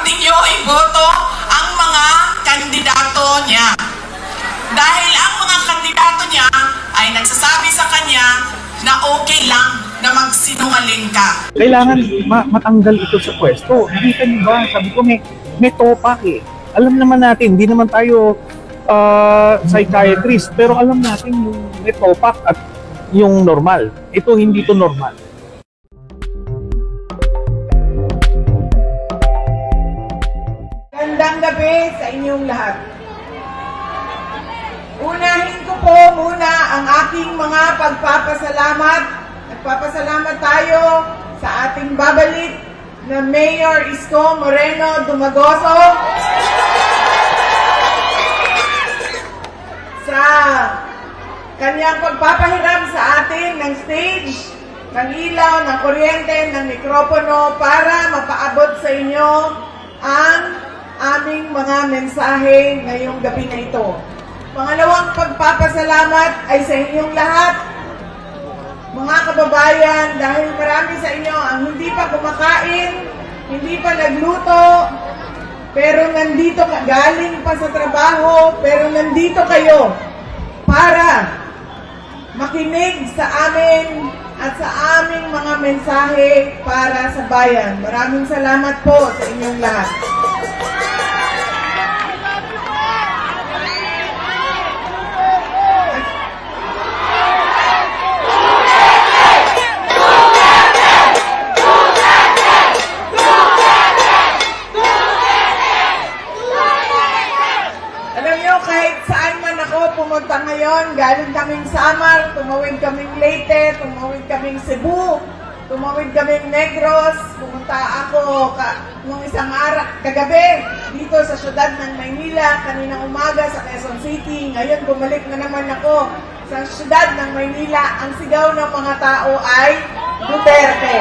ninyo iboto ang mga kandidato niya. Dahil ang mga kandidato niya ay nagsasabi sa kanya na okay lang na magsinungaling ka. Kailangan matanggal ito sa pwesto. Hindi ka ba? Sabi ko, may topak eh. Alam naman natin, hindi naman tayo psychiatrist, pero alam natin yung may topak at yung normal. Ito, hindi to normal. Magandang gabi sa inyong lahat. Unahin ko po muna ang aking mga pagpapasalamat. Nagpapasalamat tayo sa ating babalik na Mayor Isko Moreno Dumagoso sa kanyang pagpapahiram sa atin ng stage, ng ilaw, ng kuryente, ng mikropono para mapaabot sa inyo ang aming mga mensahe ngayong gabi na ito. Pangalawang pagpapasalamat ay sa inyong lahat, mga kababayan, dahil marami sa inyo ang hindi pa kumakain, hindi pa nagluto, pero nandito galing pa sa trabaho, pero nandito kayo para makinig sa amin at sa aming mga mensahe para sa bayan. Maraming salamat po sa inyong lahat. Pumunta ngayon, galing kaming Samar, tumawid kaming Leyte, tumawid kaming Cebu, tumawid kaming Negros, pumunta ako nung isang araw, kagabi, dito sa syudad ng Maynila, kaninang umaga sa Quezon City, ngayon bumalik na naman ako sa syudad ng Maynila. Ang sigaw ng mga tao ay Duterte.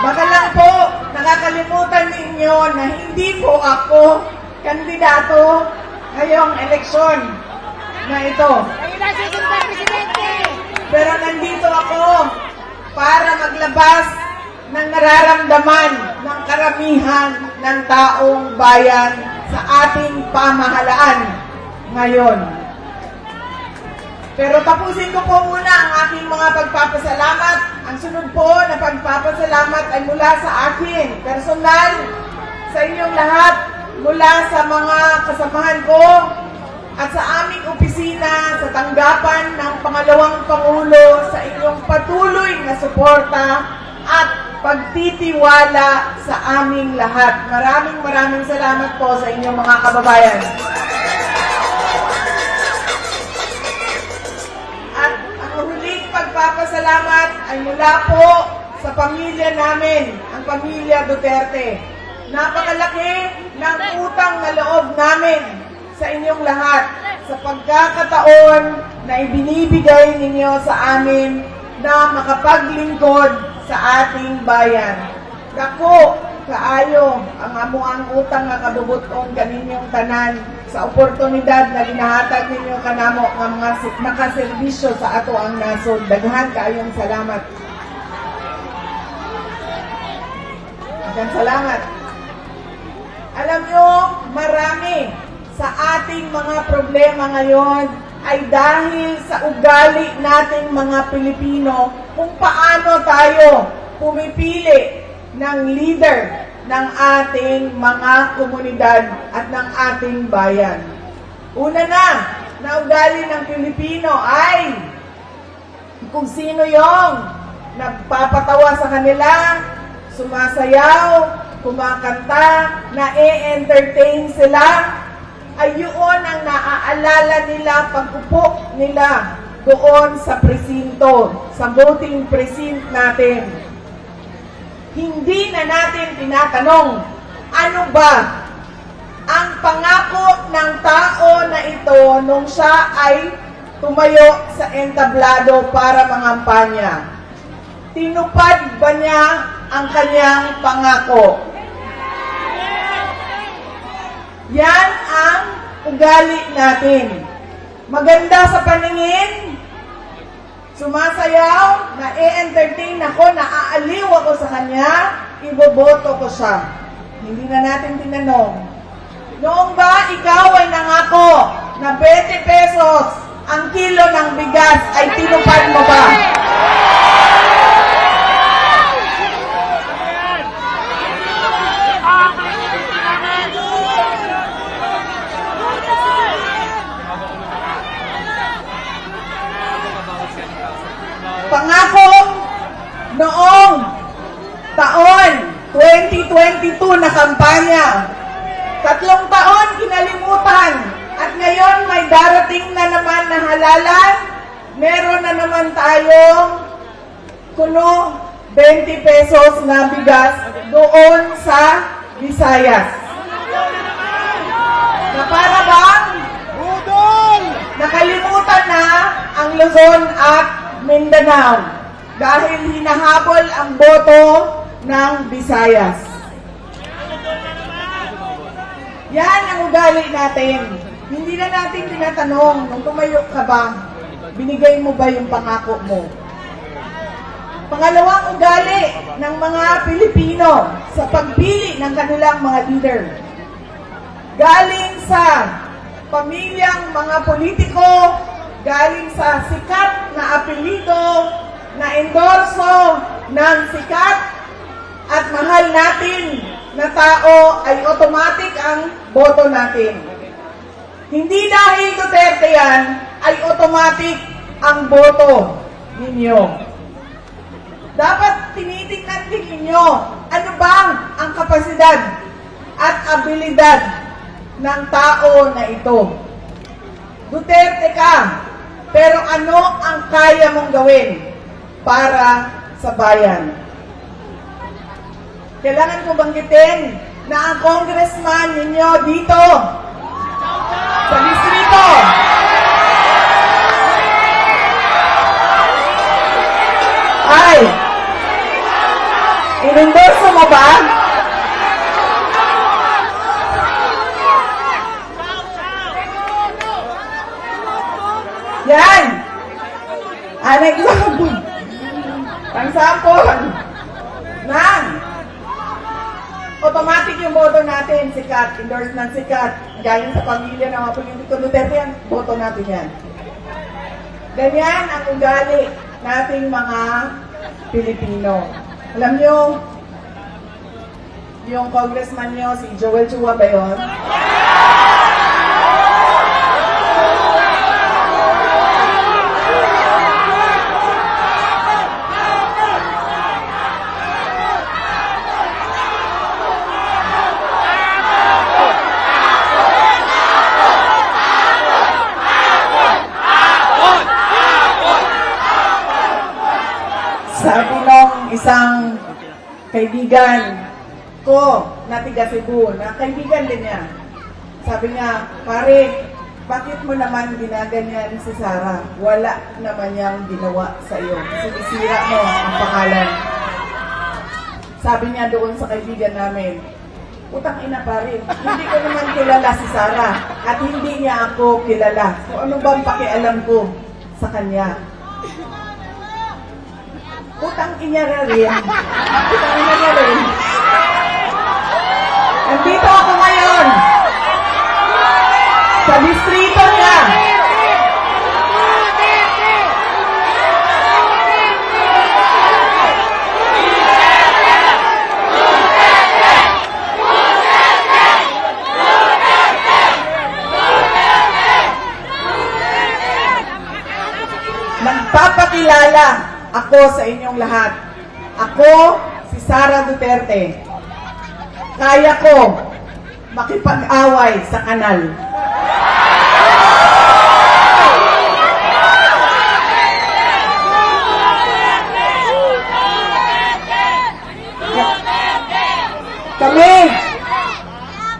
Baka lang po, nakakalimutan ninyo na hindi po ako kandidato ngayong eleksyon na ito. Pero nandito ako para maglabas ng nararamdaman ng karamihan ng taong bayan sa ating pamahalaan ngayon. Pero tapusin ko po muna ang aking mga pagpapasalamat. Ang sunod po na pagpapasalamat ay mula sa akin, personal, sa inyong lahat, mula sa mga kasamahan ko at sa aming opisina sa tanggapan ng pangalawang Pangulo sa inyong patuloy na suporta at pagtitiwala sa aming lahat. Maraming salamat po sa inyong mga kababayan. Pagpapasalamat ay mula po sa pamilya namin, ang pamilya Duterte. Napakalaki ng utang na loob namin sa inyong lahat sa pagkakataon na ibinibigay ninyo sa amin na makapaglingkod sa ating bayan. Dako, kaayo, ang amuang utang nga kabubutong kaninyong tanan sa oportunidad na ginahatag ninyo kanamo nga mga nakaserbisyo sa ato ang nasod. Daghan kaayong salamat. Daghan salamat. Alam nyo, marami sa ating mga problema ngayon ay dahil sa ugali nating mga Pilipino kung paano tayo pumipili ng leader ng ating mga komunidad at ng ating bayan. Una na ugali ng Pilipino ay kung sino yung nagpapatawa sa kanila, sumasayaw, kumakanta, na-entertain sila, ay yun ang naaalala nila pag-upo nila doon sa presinto, sa voting precinct natin. Hindi na natin tinatanong, ano ba ang pangako ng tao na ito nung siya ay tumayo sa entablado para mangampanya? Tinupad ba niya ang kanyang pangako? Yan ang ugali natin. maganda sa paningin, sumasayaw, na-entertain ako, naaaliw ako sa kanya, iboboto ko siya. Hindi na natin tinanong. Noong ba ikaw ay nangako na 20 pesos ang kilo ng bigas ay tinupad mo ba? Pangako noong taon 2022 na kampanya, 3 taon kinalimutan at ngayon may darating na naman na halalan. Meron na naman tayong kuno 20 pesos na bigas doon sa Visayas. Na para bang nakalimutan na ang Luzon at Mindanao dahil hinahabol ang boto ng Visayas. Yan ang ugali natin. Hindi na natin tinatanong nung tumayo ka ba, binigay mo ba yung pangako mo? Pangalawang ugali ng mga Pilipino sa pagpili ng kanilang mga leader. Galing sa pamilyang mga politiko, galing sa sikat na apelido, na endorso ng sikat at mahal natin na tao ay automatic ang boto natin. Hindi dahil Duterte yan, ay automatic ang boto ninyo. Dapat tinitingnan din ninyo ano bang ang kapasidad at abilidad ng tao na ito. Duterte ka, pero ano ang kaya mong gawin para sa bayan? Kailangan ko banggitin na ang congressman ninyo dito sa distrito ay inendorso mo ba? Yan! Anexample. Ang sample ng automatic yung boto natin, sikat, endorse ng sikat, galing sa pamilya ng mga politiko Duterte yan, boto natin yan. Ganyan ang ugali nating mga Pilipino. Alam nyo, yung congressman nyo, si Joel Chua ba yun? Sabi nung isang kaibigan ko na tiga Cebu, na kaibigan din niya. Sabi niya, pare, bakit mo naman ginaganyan si Sara? Wala naman niyang ginawa sa iyo. Sinisira mo ang pangalan. Sabi niya doon sa kaibigan namin, utang ina pare, hindi ko naman kilala si Sara at hindi niya ako kilala. Kung ano bang pakialam ko sa kanya? Utang inyara rin. Utang inyara rin. Nandito ako ngayon sa distrito niya. Nagpapakilala ako sa inyong lahat. Ako, si Sara Duterte. Kaya ko makipag-away sa kanal. Kami,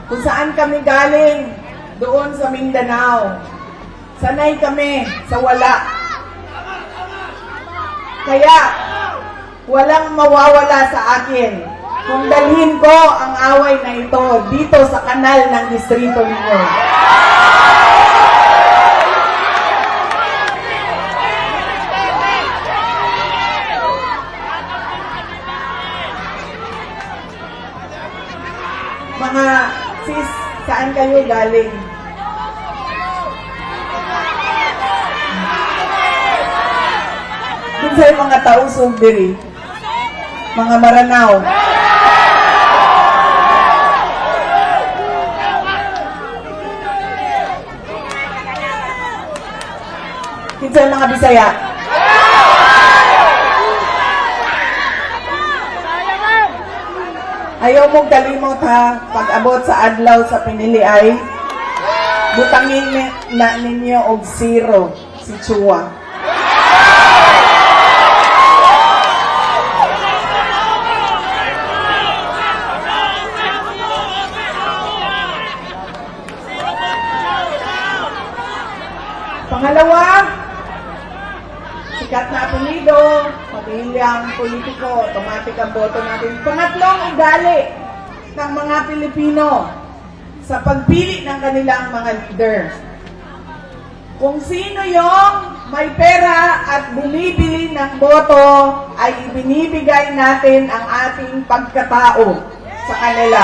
kung saan kami galing, doon sa Mindanao, sanay kami sa wala. Kaya, walang mawawala sa akin kung dalhin ko ang away na ito dito sa kanal ng distrito ninyo. Saan kayo galing? Kung sa'yo mga tausog diri, mga Maranao. Kinsay mga Bisaya. Ayaw mong kalimot ha, pag-abot sa adlaw sa pinili ay butangin na ninyo og 0 si Chua. Pangalawa, sikat na apelido, pamilyang politiko, automatic ang boto natin. Pangatlong ugali ng mga Pilipino sa pagpili ng kanilang mga leader. Kung sino yung may pera at bumibili ng boto, ay ibinibigay natin ang ating pagkatao sa kanila.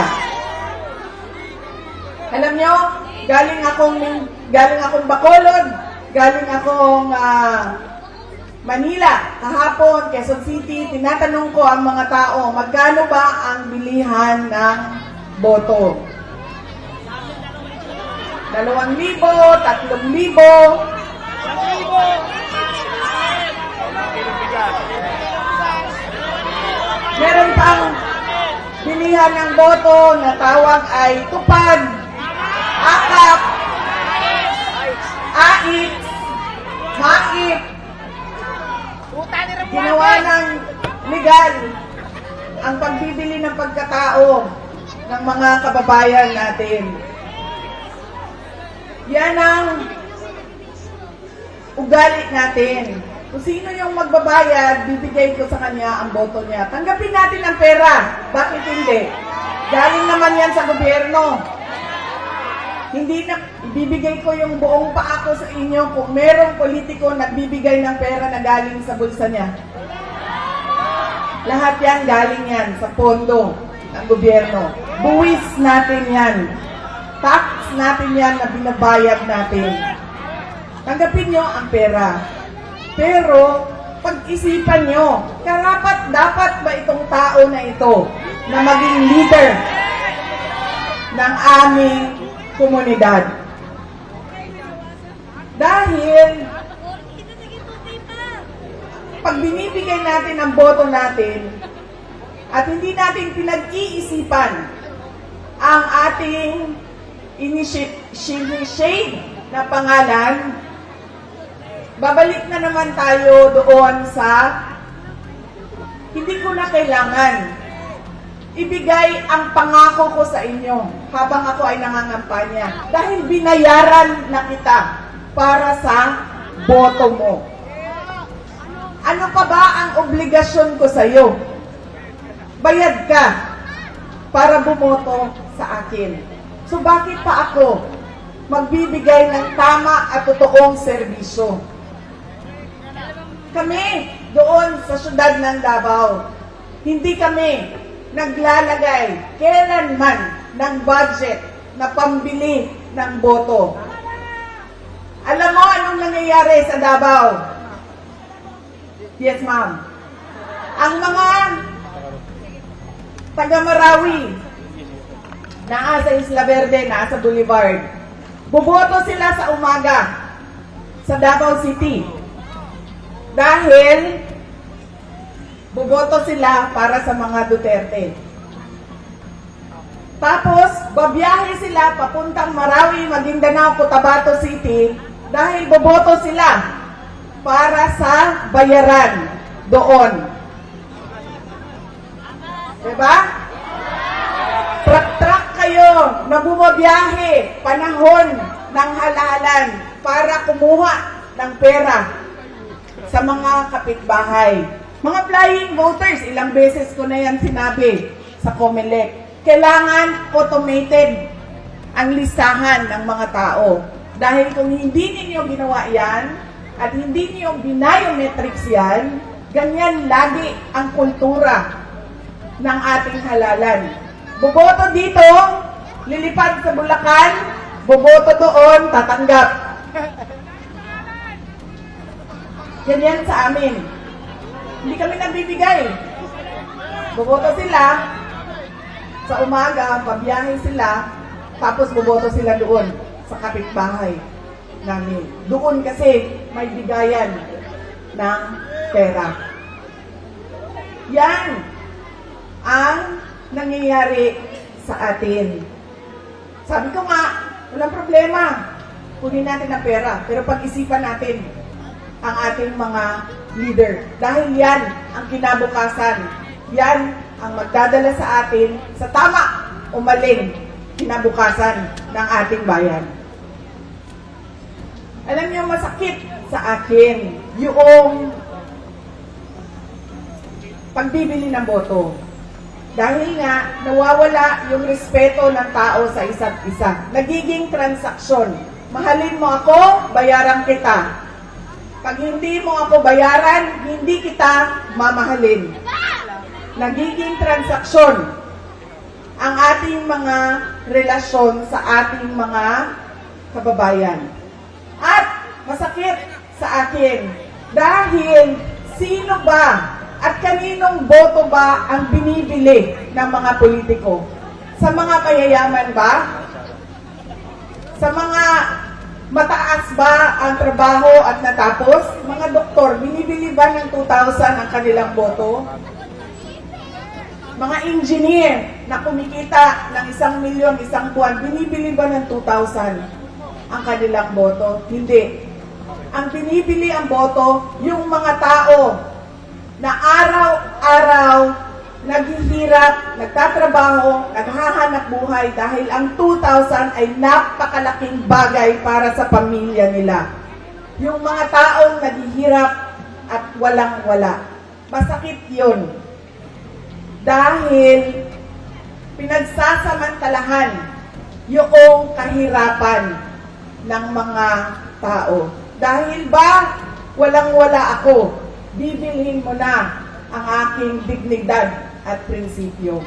Alam nyo, galing akong Bacolod, galing akong Manila, kahapon, Quezon City, tinatanong ko ang mga tao, magkano ba ang bilihan ng boto? 2,000, 3,000. Meron pang bilihan ng boto na tawag ay tupad, akap, ait, maip. Ginawa ng legal ang pagbibili ng pagkatao ng mga kababayan natin. Yan ang ugali natin. Kung sino yung magbabayad, bibigay ko sa kanya ang boto niya. Tanggapin natin ang pera. Bakit hindi? Galing naman yan sa gobyerno. Hindi na ibibigay ko yung buong paa ko sa inyo kung merong politiko nagbibigay ng pera na galing sa bulsa niya. Lahat yan galing yan sa pondo ng gobyerno. Buwis natin yan. Tax natin yan na binabayad natin. Tanggapin nyo ang pera. Pero pag-isipan nyo, karapat dapat ba itong tao na ito na maging leader ng aming komunidad? Dahil pag binibigay natin ang boto natin at hindi natin pinag-iisipan ang ating initiate na pangalan, babalik na naman tayo doon sa hindi ko na kailangan ibigay ang pangako ko sa inyo habang ako ay nangangampanya dahil binayaran na kita para sa boto mo. Ano pa ba ang obligasyon ko sa iyo? Bayad ka para bumoto sa akin. So bakit pa ako magbibigay ng tama at totoong serbisyo? Kami doon sa syudad ng Davao, hindi kami naglalagay kailanman ng budget na pambili ng boto. Alam mo anong nangyayari sa Davao? Yes, ma'am. Ang mga taga-Marawi, nasa Isla Verde, nasa Boulevard, boboto sila sa umaga sa Davao City. Dahil boboto sila para sa mga Duterte. Tapos, babiyahe sila papuntang Marawi, Maguindanao, Cotabato City dahil boboto sila para sa bayaran doon. Diba? Truck-truck kayo na bumabiyahe panahon ng halalan para kumuha ng pera sa mga kapitbahay. Mga flying voters, ilang beses ko na yan sinabi sa COMELEC. Kailangan automated ang listahan ng mga tao. Dahil kung hindi ninyo ginawa yan, at hindi niyo binayometrics yan, ganyan lagi ang kultura ng ating halalan. Boboto dito, lilipad sa Bulacan, boboto doon, tatanggap. Ganyan sa amin. Hindi kami nagbibigay. Boboto sila, sa umaga, pabiyahe sila, tapos boboto sila doon sa kapitbahay namin. Doon kasi may bigayan ng pera. Yan ang nangyayari sa atin. Sabi ko nga, walang problema. Kunin natin ang pera. Pero pag-isipan natin ang ating mga leader. Dahil yan ang kinabukasan. Yan ang magdadala sa atin sa tama o maling kinabukasan ng ating bayan. Alam niyo, masakit sa akin yung pagbibili ng boto. Dahil nga, nawawala yung respeto ng tao sa isa't isa. Nagiging transaksyon. Mahalin mo ako, bayaran kita. Pag hindi mo ako bayaran, hindi kita mamahalin. Nagiging transaksyon ang ating mga relasyon sa ating mga kababayan. At masakit sa akin dahil sino ba at kaninong boto ba ang binibili ng mga politiko? Sa mga mayayaman ba? Sa mga mataas ba ang trabaho at natapos? Mga doktor, binibili ba ng 2,000 ang kanilang boto? Mga engineer na kumikita ng 1 milyon isang buwan, binibili ba ng 2,000 ang kanilang boto? Hindi. Ang binibili ang boto, yung mga tao na araw-araw naghihirap, nagtatrabaho, naghahanap buhay dahil ang 2,000 ay napakalaking bagay para sa pamilya nila. Yung mga taong naghihirap at walang-wala. Masakit yun. Dahil pinagsasamantalahan yung kahirapan ng mga tao. Dahil ba walang-wala ako, bibilhin mo na ang aking dignidad at prinsipyo.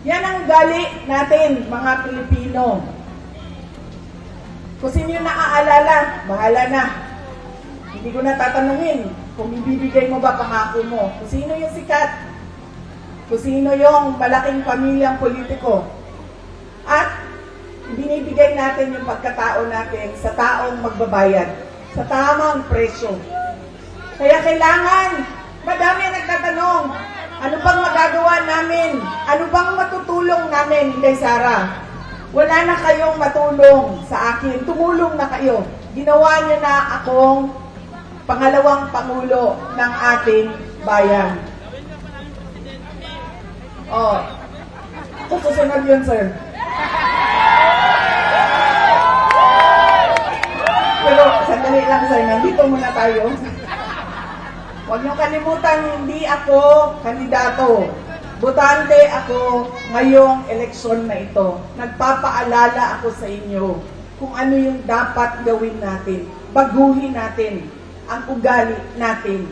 Yan ang gali natin, mga Pilipino. Kung sino yung naaalala, bahala na. Hindi ko na tatanungin kung ibibigay mo ba pangako mo. Kung sino yung sikat, kung sino yung malaking pamilyang politiko. At binibigay natin yung pagkatao natin sa taong magbabayad, sa tamang presyo. Kaya kailangan, madami ang nagtatanong, ano bang magagawa namin? Ano bang matutulong namin kay Sara? Wala na kayong matulong sa akin. Tumulong na kayo. Ginawa niyo na akong pangalawang pangulo ng ating bayan. Oh, susunod yun, sir. Pero sandali lang, sir. Nandito muna tayo. Huwag niyong kalimutan, hindi ako kandidato. Botante ako ngayong eleksyon na ito. Nagpapaalala ako sa inyo kung ano yung dapat gawin natin. Baguhin natin ang ugali natin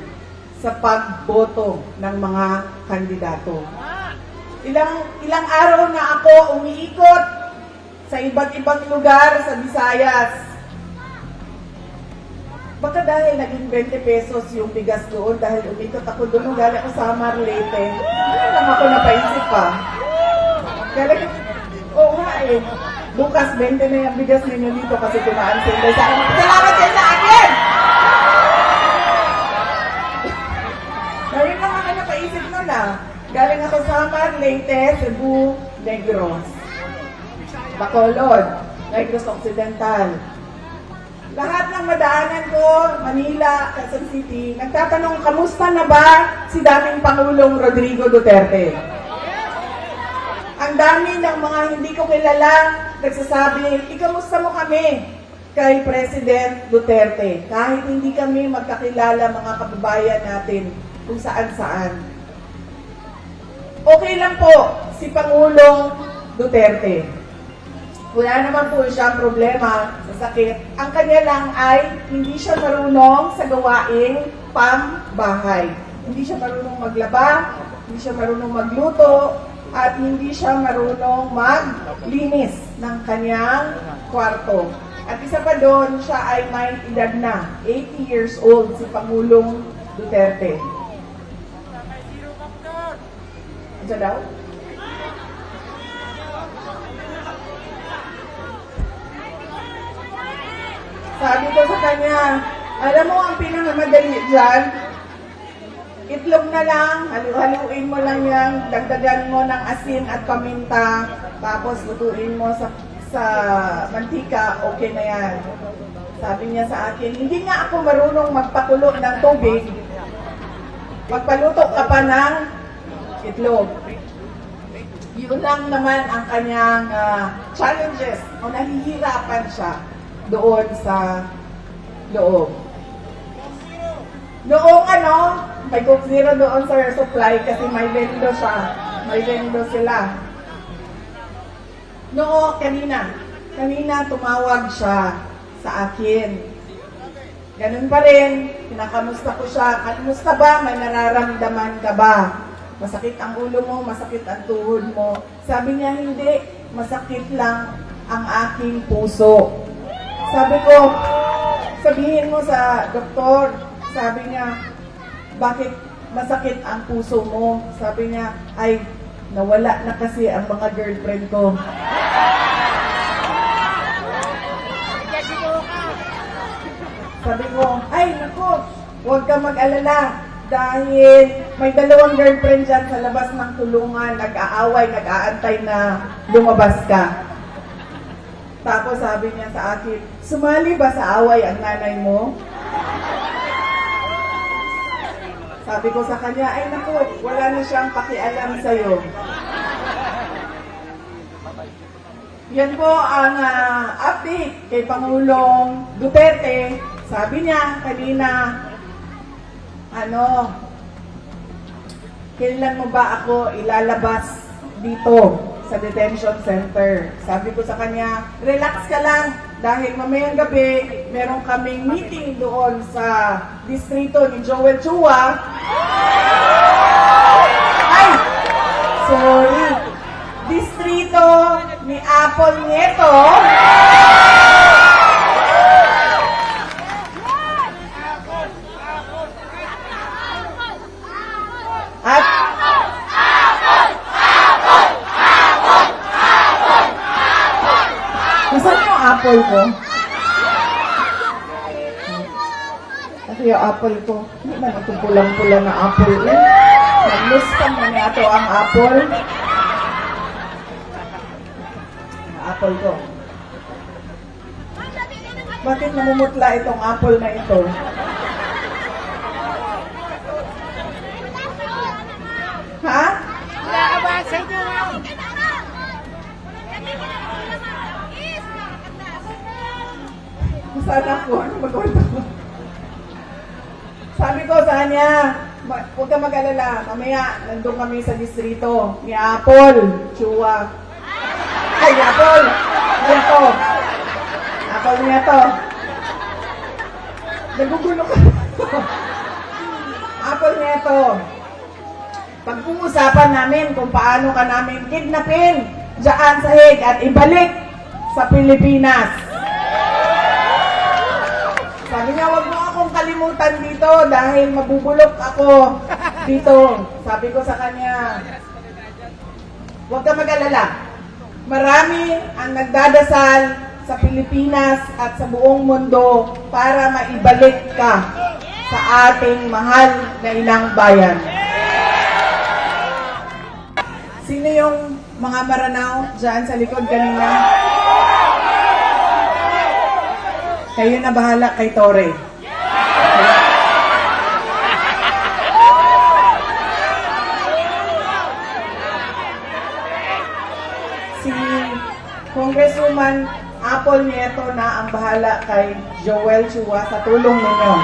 sa pagboto ng mga kandidato. Ilang araw na ako umiikot sa iba't ibang lugar sa Visayas. Baka dahil naging 20 pesos yung bigas doon, dahil umikot ako doon, galing ako sa Marlete. Ano lang ako napaisip pa? Galing, oo nga eh. Bukas 20 na yung bigas ninyo dito kasi tumaan sila sa akin. Salamat kayo sa akin! Galing lang ako napaisip nun ah. Galing ako sa Marlete, Cebu, Negros, Bacolod, Negros Occidental. Lahat ng madaanan ko, Manila, Quezon City, nagtatanong, kamusta na ba si daming Pangulong Rodrigo Duterte? Ang dami ng mga hindi ko kilala, nagsasabi, ikamusta mo kami kay President Duterte? Kahit hindi kami magkakilala mga kababayan natin kung saan-saan. Okay lang po si Pangulong Duterte. Wala naman po siyang problema sa sakit. Ang kanya lang ay hindi siya marunong sa gawaing pambahay. Hindi siya marunong maglaba, hindi siya marunong magluto, at hindi siya marunong maglinis ng kanyang kwarto. At isa pa doon, siya ay may edad na, 80 years old, si Pangulong Duterte. Ito daw? Sabi ko sa kanya, alam mo ang pinakamadali dyan, itlog na lang, halu-haluin mo lang yan, dagdagan mo ng asin at paminta, tapos lutuin mo sa mantika, okay na yan. Sabi niya sa akin, hindi nga ako marunong magpakulo ng tubig, magpaluto ka pa ng itlog. Yun lang naman ang kanyang challenges, o nahihirapan siya doon sa loob. Noong may Coke Zero doon sa supply kasi may vendo siya. May vendo sila. Noong kanina tumawag siya sa akin. Ganun pa rin, kinakamusta ko siya. Kamusta ba? May nararamdaman ka ba? Masakit ang ulo mo, masakit ang tuhod mo. Sabi niya, hindi. Masakit lang ang aking puso. Sabi ko, sabihin mo sa doktor. Sabi niya, bakit masakit ang puso mo? Sabi niya, ay, nawala na kasi ang mga girlfriend ko. Sabi ko, ay, naku, huwag ka mag-alala. Dahil may 2 girlfriend dyan sa labas ng tulungan, nag-aaway, nag-aantay na lumabas ka. Tapos sabi niya sa akin, sumali ba sa away ang nanay mo? Sabi ko sa kanya, ay naku, wala na siyang pakialam sa'yo. Yan po ang update kay Pangulong Duterte. Sabi niya kanina, kailan mo ba ako ilalabas dito sa detention center? Sabi ko sa kanya, relax ka lang dahil mamayang gabi meron kaming meeting doon sa distrito ni Joel Chua. Ay! Sorry. Distrito ni Apple Nieto. At nasaan yung apple ko? Ito yung apple ko. Hindi man ito pulang-pula na apple. Nag-list mo niya ito ang apple. Apple ko. Bakit namumutla itong apple na ito? Ha? Saan ako? Ano magawin ako? Sabi ko sa kanya, huwag ka mag-alala. Mamaya, nandun kami sa distrito ni Apple, Chua. Ay, Apple! Yan to. Apple niya to. Nagugulo ka. Apple niya to. Pag-uusapan namin kung paano ka namin kidnapin dyan sa Hague at ibalik sa Pilipinas. Sabi niya, wag mo akong kalimutan dito dahil mabubulok ako dito. Sabi ko sa kanya, wag ka mag-alala. Marami ang nagdadasal sa Pilipinas at sa buong mundo para maibalik ka sa ating mahal na inang bayan. Sino yung mga Maranao dyan sa likod kanina? Kayo na bahala kay Tore. Si Congresswoman Apple Nieto na ang bahala kay Joel Chua sa tulong ninyo.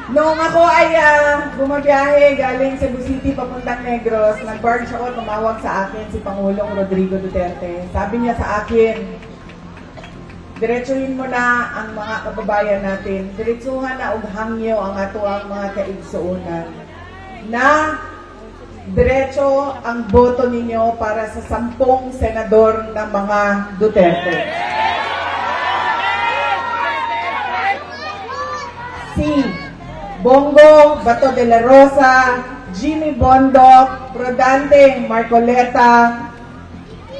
Noong ako ay bumabiyahe galing Cebu City papuntang Negros, nag-barge ako, tumawag sa akin si Pangulong Rodrigo Duterte. Sabi niya sa akin, diretsuhin mo na ang mga kababayan natin, diretsuhan na og hangyo ang ato ang mga kaigsuunan, na diretso ang boto ninyo para sa 10 senador ng mga Duterte. Si Bongo Bato de la Rosa, Jimmy Bondoc, Rodante Marcoleta,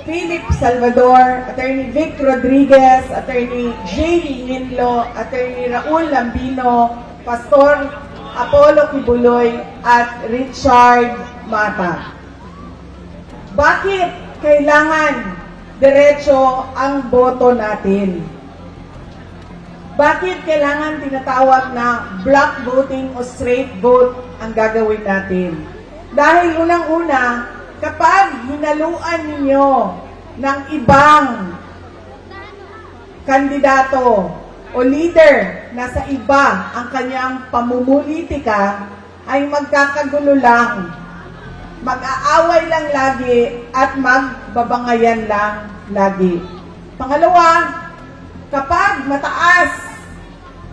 Philip Salvador, Attorney Vic Rodriguez, Attorney J. Hinlo, Attorney Raul Lambino, Pastor Apollo Kibuloy, at Richard Mata. Bakit kailangan diretso ang boto natin? Bakit kailangan tinatawag na block voting o straight vote ang gagawin natin? Dahil unang-una, kapag hinaluan ninyo ng ibang kandidato o leader na sa iba ang kanyang pamumulitika, ay magkakagulo lang, mag-aaway lang lagi at magbabangayan lang lagi. Pangalawa, kapag mataas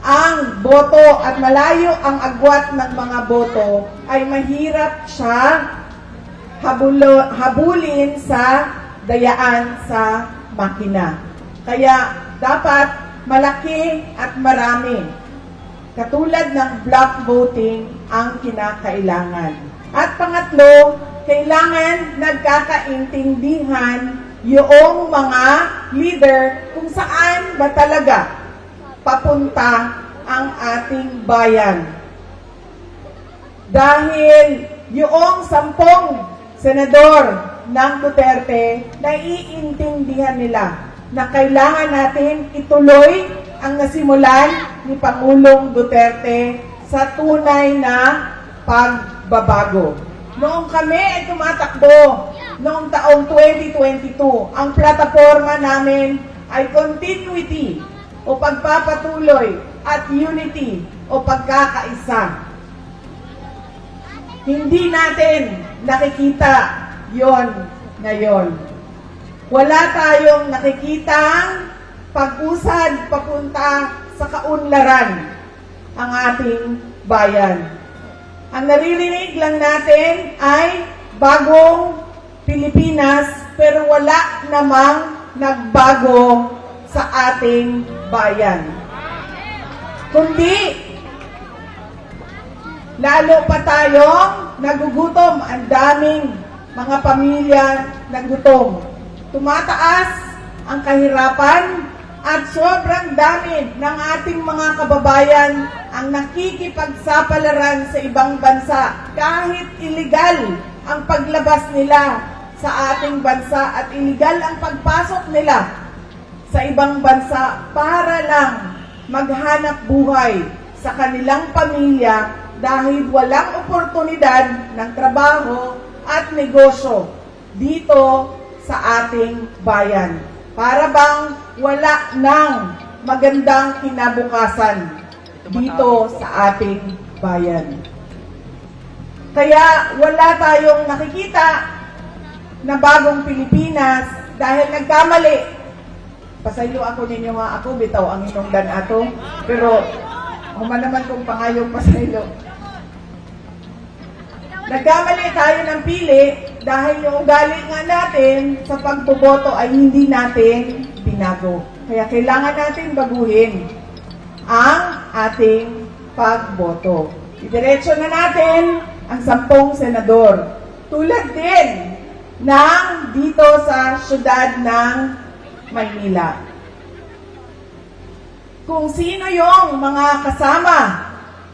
ang boto at malayo ang agwat ng mga boto, ay mahirap siya habulin sa dayaan sa makina. Kaya dapat malaki at marami. Katulad ng block voting ang kinakailangan. At pangatlo, kailangan nagkakaintindihan yung mga leader kung saan ba talaga papunta ang ating bayan. Dahil yung 10 senador ng Duterte, naiintindihan nila na kailangan natin ituloy ang nasimulan ni Pangulong Duterte sa tunay na pagbabago. Noong kami ay tumatakbo, noong taong 2022, ang plataforma namin ay continuity o pagpapatuloy at unity o pagkakaisa. Hindi natin nakikita yon ngayon. Wala tayong nakikitang pag-usad papunta sa kaunlaran ang ating bayan. Ang naririnig lang natin ay bagong Pilipinas, pero wala namang nagbago sa ating bayan. Kundi, lalo pa tayong nagugutom. Ang daming mga pamilya nagutom. Tumataas ang kahirapan at sobrang dami ng ating mga kababayan ang nakikipagsapalaran sa ibang bansa. Kahit illegal ang paglabas nila sa ating bansa at illegal ang pagpasok nila sa ibang bansa para lang maghanap buhay sa kanilang pamilya dahil walang oportunidad ng trabaho at negosyo dito sa ating bayan. Para bang wala nang magandang kinabukasan dito sa ating bayan. Kaya wala tayong nakikita na bagong Pilipinas dahil nagkamali. Pasaylo ako ninyo nga ako, bitaw ang inungdan ato. Pero, human naman kung pangayong pasaylo. Nagkamali tayo ng pili dahil yung ugali nga natin sa pagboboto ay hindi natin binago. Kaya kailangan natin baguhin ang ating pagboto. Idiretso na natin ang 10 senador. Tulad din ng dito sa syudad ng Maynila. Kung sino yung mga kasama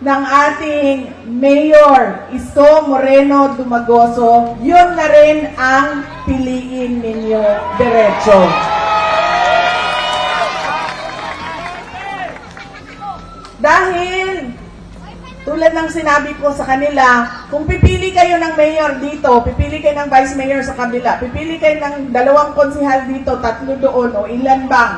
ng ating Mayor Isko Moreno Dumagoso, yun na rin ang piliin ninyo diretso. Dahil, tulad ng sinabi ko sa kanila, kung pipili kayo ng mayor dito, pipili kayo ng vice mayor sa kabila, pipili kayo ng 2 konsehal dito, 3 doon, o ilan bang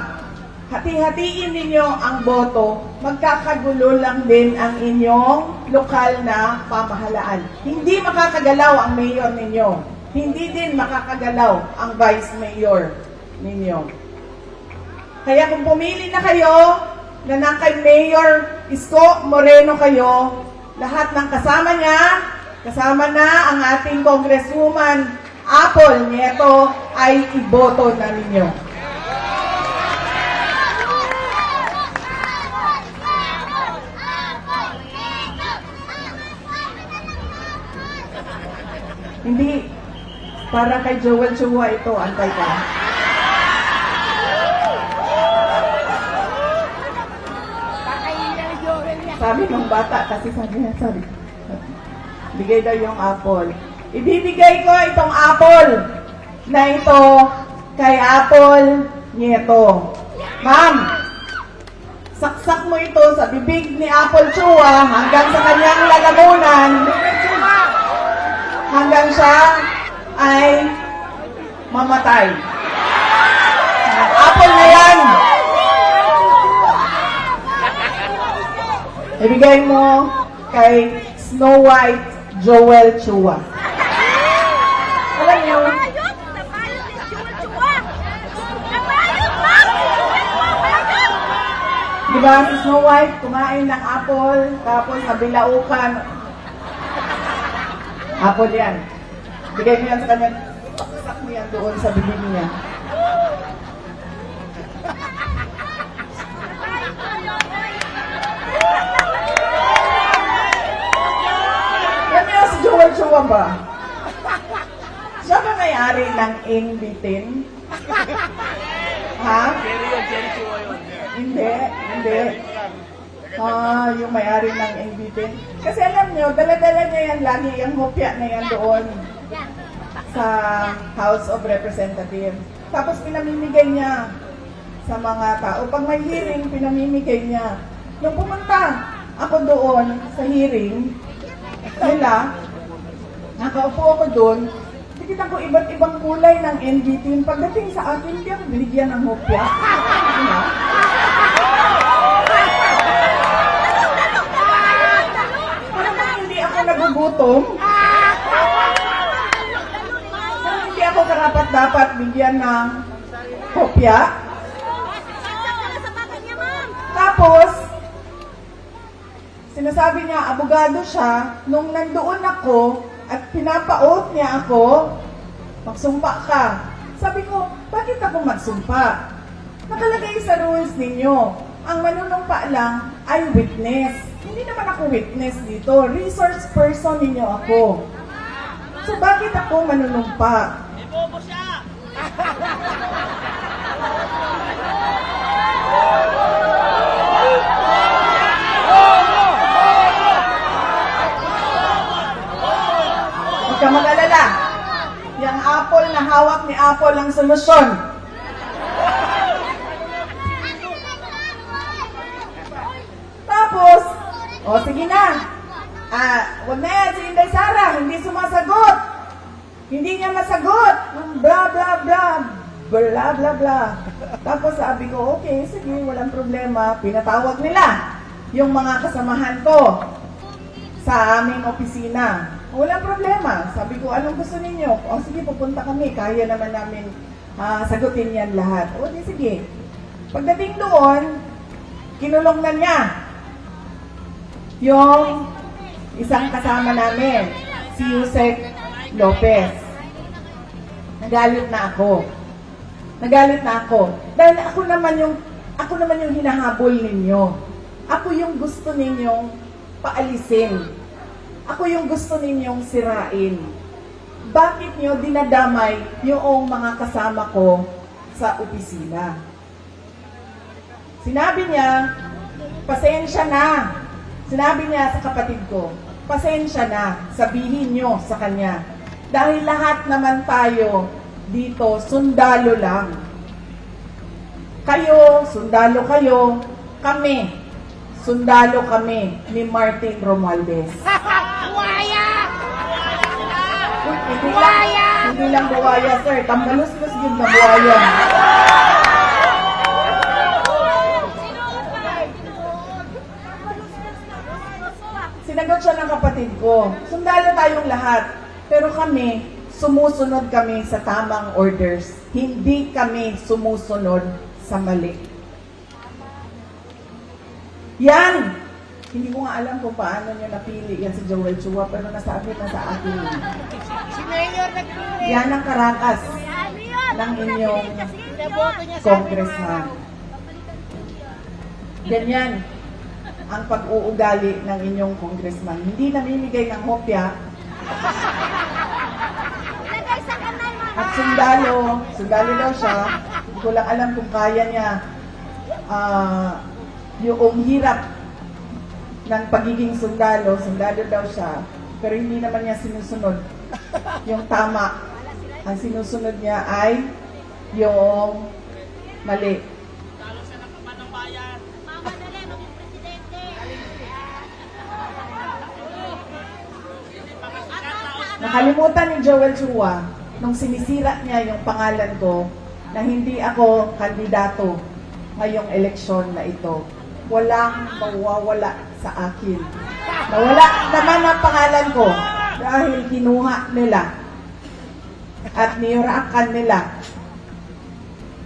hati-hatiin ninyo ang boto, magkakagulo lang din ang inyong lokal na pamahalaan. Hindi makakagalaw ang mayor ninyo. Hindi din makakagalaw ang vice mayor ninyo. Kaya kung pumili na kayo na kay Mayor Isko Moreno kayo, lahat ng kasama niya, kasama na ang ating Congresswoman Apple Nieto ay iboto na ninyo. Hindi, para kay Joel Chua ito, antay ka. Sabi ng bata, kasi sabi, bigay daw yung apple. Ibibigay ko itong apple na ito kay Apple Nieto. Ma'am, saksak mo ito sa bibig ni Apple Chua hanggang sa kanyang lalamunan, hanggang siya ay mamatay. Apple na yan! Ibigay mo kay Snow White Joel Chua. Alam niyo, diba si Snow White kumain ng apple, tapos nabilaukan. Apple yan. Bigay mo yan sa kanya. Paksak mo yan doon sa bibig niya. Alam niyo si Joel Chua ba? Siya ba may-ari ng Inbitin? Ha? Hindi, hindi. Yung may-ari ng Inbitin. Kasi alam niyo, dala-dala niya yan lagi, yung hopya na yan doon sa House of Representatives. Tapos pinamimigay niya sa mga tao. Pag may hearing, pinamimigay niya. Nung pumunta ako doon sa hearing nila, nakaupo ako doon, nakita ko iba't ibang kulay ng NBT. Pagdating sa akin, hindi ako binigyan ng hopya. Parang hindi ako nagugutom. Parang hindi ako karapat-dapat bigyan ng hopya. Tapos, sinasabi niya, abogado siya, nung nandoon ako, at pinapaot niya ako, magsumpa ka. Sabi ko, bakit ako magsumpa? Nakalagay sa rules ninyo, ang manunumpa lang ay witness. Hindi naman ako witness dito. Resource person ninyo ako. So bakit ako manunumpa? Ibobo siya! Huwag ka mag-alala. Yung apple na hawak ni Apple ang solusyon. Tapos, sige na. Huwag na yan si Inday Sara. Hindi sumasagot. Hindi niya masagot. Blah, blah, blah. Blah, blah, blah. Tapos sabi ko, okay, sige, walang problema. Pinatawag nila yung mga kasamahan ko sa aming opisina. Walang problema. Sabi ko, anong gusto ninyo? O sige, pupunta kami. Kaya naman namin sagutin yan lahat. O di sige. Pagdating doon, kinulong na niya yung isang kasama namin, si Yusek Lopez. Nagalit na ako. Nagalit na ako. Dahil ako naman yung hinahabol ninyo. Ako yung gusto ninyong paalisin. Ako yung gusto ninyong sirain. Bakit nyo dinadamay yung mga kasama ko sa opisina? Sinabi niya, pasensya na. Sinabi niya sa kapatid ko, pasensya na, sabihin nyo sa kanya. Dahil lahat naman tayo dito, sundalo lang. Kayo, sundalo kayo. Kami, sundalo kami ni Martin Romualdez. Hindi lang buwaya, sir. Tambalus-lus yun na buwaya. Sinagot siya ng kapatid ko. Sundalo tayong lahat. Pero kami, sumusunod kami sa tamang orders. Hindi kami sumusunod sa mali. Yan! Hindi ko nga alam kung paano niya napili yan si Joel Chua, pero nasabi na sa akin. Yan ang karakas ng inyong congressman. Ganyan ang pag-uugali ng inyong congressman. Hindi namimigay ng hopya. At sundalo daw siya. Hindi ko lang alam kung kaya niya yung hirap ng pagiging sundalo daw siya. Pero hindi naman niya sinusunod yung tama. Ang sinusunod niya ay yung mali. Nakalimutan ni Joel Chua nung sinisira niya yung pangalan ko na hindi ako kandidato ngayong eleksyon na ito. Walang mawawala sa akin. Nawala naman ang pangalan ko dahil kinuha nila at niyurakan nila.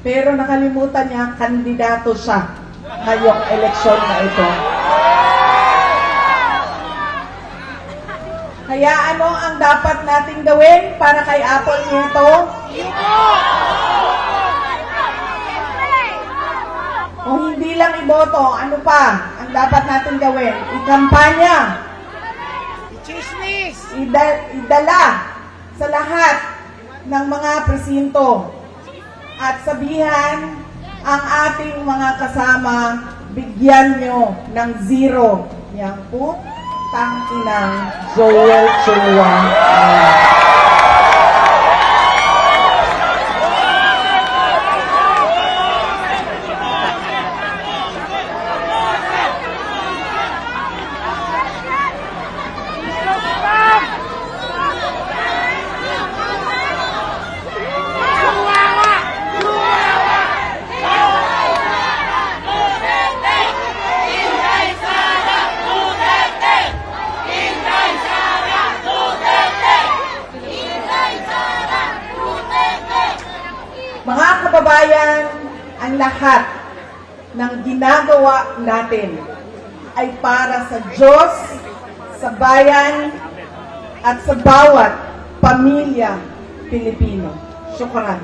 Pero nakalimutan niya, kandidato siya ngayong eleksyon na ito. Kaya ano ang dapat nating gawin para kay Apple nito? Kung hindi lang iboto, ano pa ang dapat natin gawin? Ikampanya. Idala sa lahat ng mga presinto. At sabihan ang ating mga kasama, bigyan nyo ng 0. Yan po, tangkinang Joel Chua. Mga kababayan, ang lahat ng ginagawa natin ay para sa Diyos, sa bayan, at sa bawat pamilya Pilipino. Syukran.